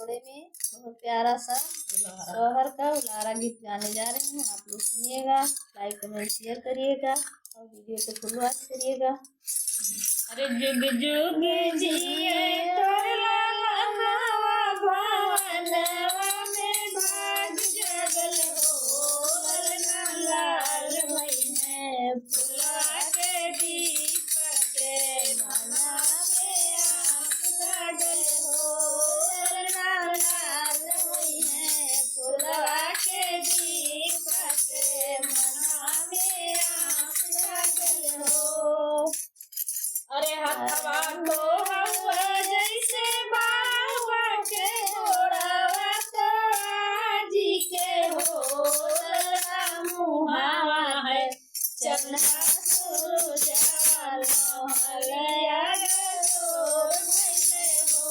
जोड़े में बहुत प्यारा सा शौहर का उलारा गीत गाने जा रही हूँ। आप लोग सुनिएगा, लाइक कमेंट शेयर करिएगा और वीडियो को फुल वॉच करिएगा। अरे जुग जुग जिए तोर लालनवा भवनवा में भाग जगल हो, ललना लाल भइने फुलवा के दीपक के मना में आँख लागल हो, ललना लाल भइने फुलवा के दीपक के मना में आँख लागल हो। अरे हथवा तो हवा जैसे बाबा के घोड़ावा तो आजी के हो, ललना मुहावा है चन्ना सूरजवा मोहलिया गोर भइले हो,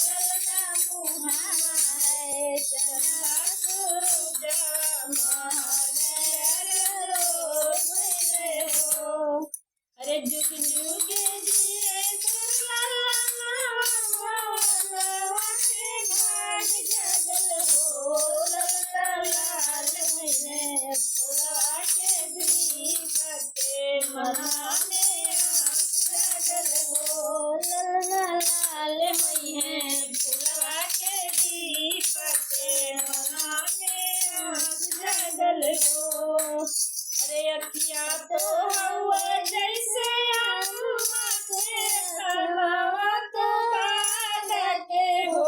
ललना मुहावा है चन्ना सूरजवा मोहलिया गोर भइले हो। अरे जुग जुग जिए तोर लालनवा भवनवा में भाग जगल हो, ललना लाल भइने फुलवा के दीपक के मना में आँख लागल हो, ललना लाल भइने फुलवा के दीपक के मना में आँख लागल हो। अरे अखिया तो हवा जैसे अम्मा के कलवा तो काला के हो,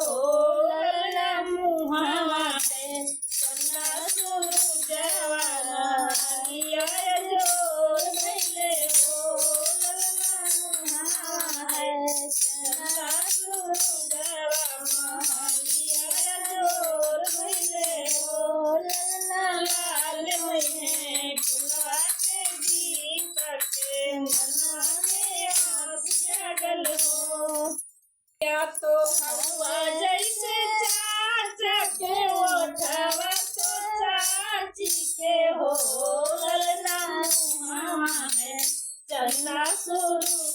ललना मुहावा है चन्ना सूरजवा मोहलिया गोर भइले हो, ललना मुहावा है चन्ना सूरजवा मोहलिया गोर भइले हो, ललना लाल भइने फुलवा के दीपक के मना में आँख लागल हो। क्या तो हवा जैसे चाचा के ओठवा तो चाची के हो, ललना मुहावा है चन्ना सूरजवा